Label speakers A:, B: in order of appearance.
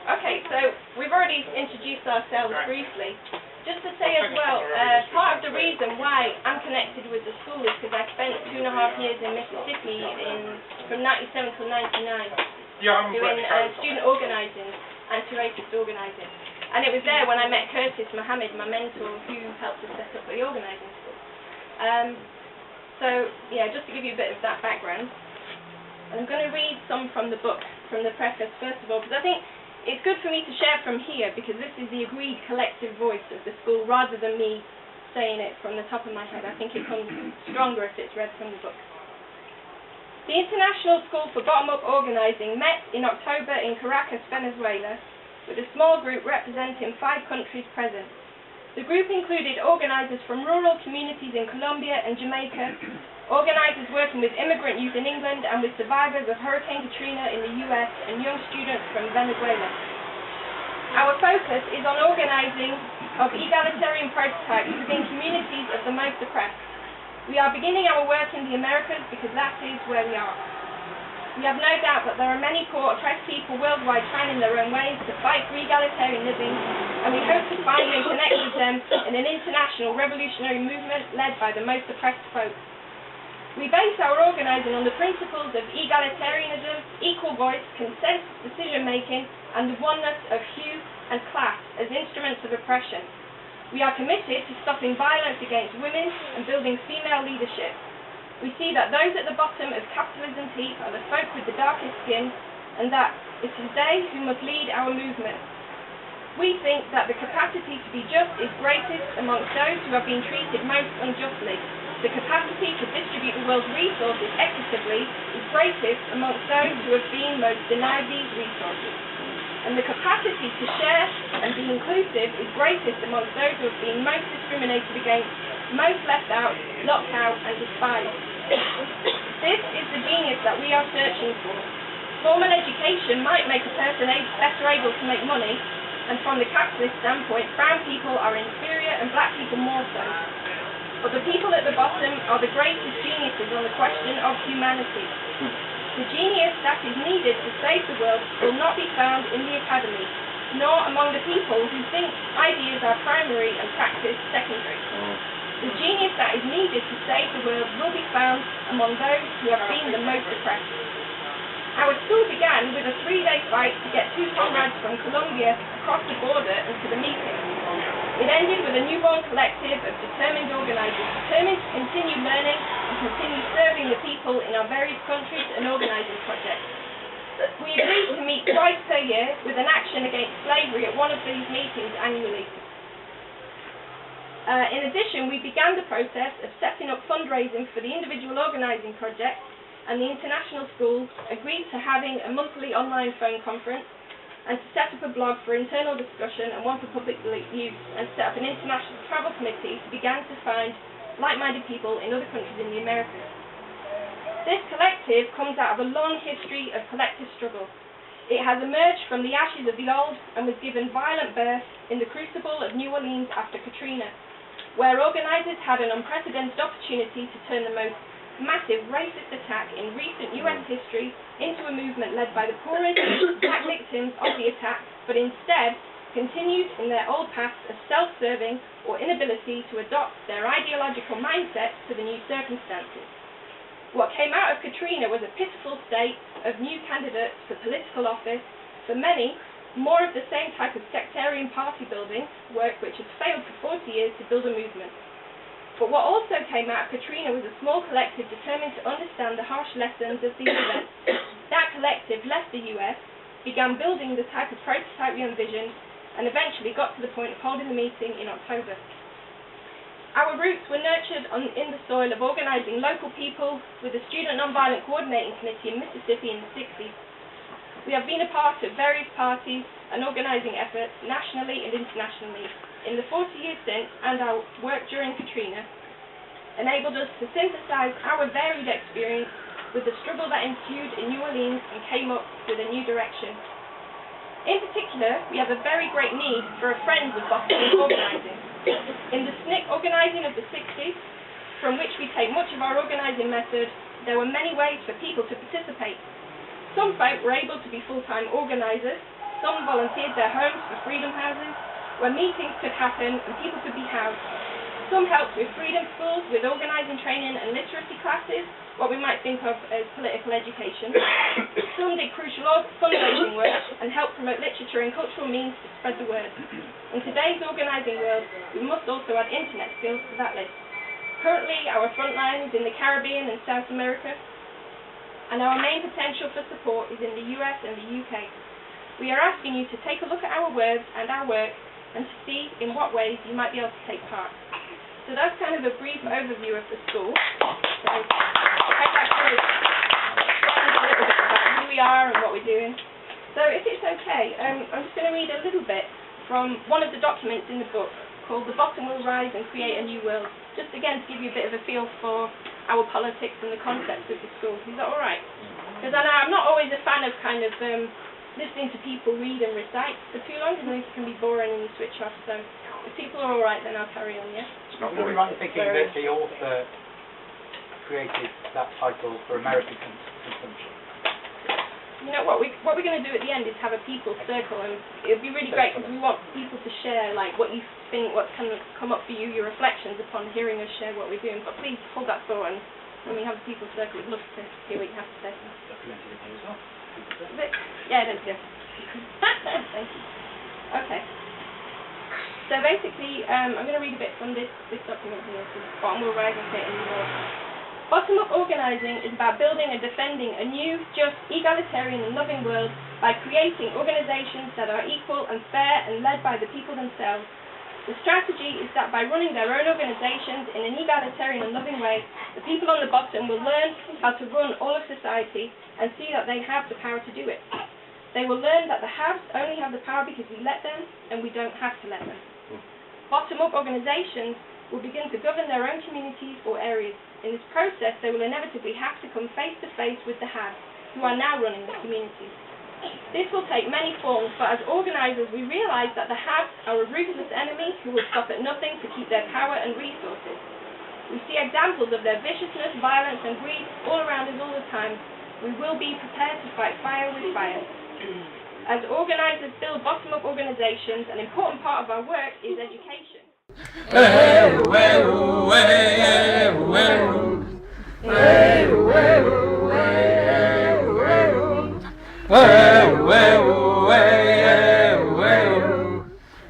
A: Okay, so we've already introduced ourselves briefly. Just to say as well, part of the reason why I'm connected with the school is because I spent 2.5 years in Mississippi from 97 to 99 doing student organising, anti-racist organising. And it was there when I met Curtis Mohammed, my mentor, who helped us set up the organising school. So, yeah, just to give you a bit of that background, I'm going to read some from the book, from the preface, first of all, because I think it's good for me to share from here, because this is the agreed collective voice of the school, rather than me saying it from the top of my head. I think it comes stronger if it's read from the book. The International School for Bottom-up Organising met in October in Caracas, Venezuela, with a small group representing 5 countries present. The group included organisers from rural communities in Colombia and Jamaica, organisers working with immigrant youth in England and with survivors of Hurricane Katrina in the US, and young students from Venezuela. Our focus is on organising of egalitarian prototypes within communities of the most oppressed. We are beginning our work in the Americas because that is where we are. We have no doubt that there are many poor, oppressed people worldwide trying in their own ways to fight for egalitarian living, and we hope to finally connect with them in an international revolutionary movement led by the most oppressed folk. We base our organising on the principles of egalitarianism, equal voice, consensus decision-making, and the oneness of hue and class as instruments of oppression. We are committed to stopping violence against women and building female leadership. We see that those at the bottom of capitalism's heap are the folk with the darkest skin, and that it is they who must lead our movement. We think that the capacity to be just is greatest amongst those who have been treated most unjustly. The capacity to distribute the world's resources equitably is greatest amongst those who have been most denied these resources. And the capacity to share and be inclusive is greatest amongst those who have been most discriminated against, most left out, locked out, and despised. This is the genius that we are searching for. Formal education might make a person better able to make money, and from the capitalist standpoint, brown people are inferior and black people more so. But the people at the bottom are the greatest geniuses on the question of humanity. The genius that is needed to save the world will not be found in the academy, nor among the people who think ideas are primary and practice secondary. The genius that is needed to save the world will be found among those who have been the most oppressed. Our school began with a 3-day fight to get 2 comrades from Colombia across the border and to the meeting. It ended with a newborn collective of determined organisers, determined to continue learning and continue serving the people in our various countries and organising projects. We agreed to meet twice per year with an action against slavery at one of these meetings annually. In addition, we began the process of setting up fundraising for the individual organising projects, and the international school agreed to having a monthly online phone conference and to set up a blog for internal discussion and one for public use, and set up an international travel committee to begin to find like-minded people in other countries in the Americas. This collective comes out of a long history of collective struggle. It has emerged from the ashes of the old and was given violent birth in the crucible of New Orleans after Katrina, where organisers had an unprecedented opportunity to turn the most massive racist attack in recent US history into a movement led by the poorest black victims of the attack, but instead continued in their old paths of self-serving or inability to adopt their ideological mindset to the new circumstances. What came out of Katrina was a pitiful state of new candidates for political office, for many, more of the same type of sectarian party building work which has failed for 40 years to build a movement. But what also came out of Katrina was a small collective determined to understand the harsh lessons of these events. That collective left the US, began building the type of prototype we envisioned, and eventually got to the point of holding the meeting in October. Our roots were nurtured in the soil of organising local people with the Student Nonviolent Coordinating Committee in Mississippi in the 60s. We have been a part of various parties and organising efforts nationally and internationally in the 40 years since, and our work during Katrina enabled us to synthesise our varied experience with the struggle that ensued in New Orleans and came up with a new direction. In particular, we have a very great need for a Friends of Bottom-up Organising. In the SNCC organising of the 60s, from which we take much of our organising method, there were many ways for people to participate. Some folk were able to be full-time organisers, some volunteered their homes for freedom houses, where meetings could happen and people could be housed. Some helped with freedom schools, with organising training and literacy classes, what we might think of as political education. Some did crucial fundraising work and helped promote literature and cultural means to spread the word. In today's organising world, we must also add internet skills to that list. Currently, our front line is in the Caribbean and South America, and our main potential for support is in the US and the UK. We are asking you to take a look at our words and our work and to see in what ways you might be able to take part. So that's kind of a brief overview of the school. So I hope that kind of explains a little bit about who we are and what we're doing. So if it's okay, I'm just going to read a little bit from one of the documents in the book called The Bottom Will Rise and Create a New World, just again to give you a bit of a feel for our politics and the concepts of the school. Is that all right? Because I know I'm not always a fan of kind of listening to people read and recite for too long, because it can be boring and you switch off. So if people are all right, then I'll carry on, yeah?
B: It's not really right thinking that the author created that title for American consumption.
A: You know what we're going to do at the end is have a people circle, and it'll be really great because we want people to share like what you think, what's kind of come up for you, your reflections upon hearing us share what we're doing. But please hold that thought, and when we have a people circle, we'd love to hear what you have to say.
B: Documented in here as well.
A: Yeah, it is, yeah. Thank you. Okay. So basically, I'm going to read a bit from this document here, so Bottom Will Rise and Create a New World. Bottom-up organising is about building and defending a new, just, egalitarian and loving world by creating organisations that are equal and fair and led by the people themselves. The strategy is that by running their own organisations in an egalitarian and loving way, the people on the bottom will learn how to run all of society and see that they have the power to do it. They will learn that the haves only have the power because we let them, and we don't have to let them. Bottom-up organisations will begin to govern their own communities or areas. In this process, they will inevitably have to come face to face with the haves, who are now running the communities. This will take many forms, but as organisers, we realise that the haves are a ruthless enemy who will stop at nothing to keep their power and resources. We see examples of their viciousness, violence and greed all around us all the time. We will be prepared to fight fire with fire. As organisers build bottom-up organisations, an important part of our work is education. Hey,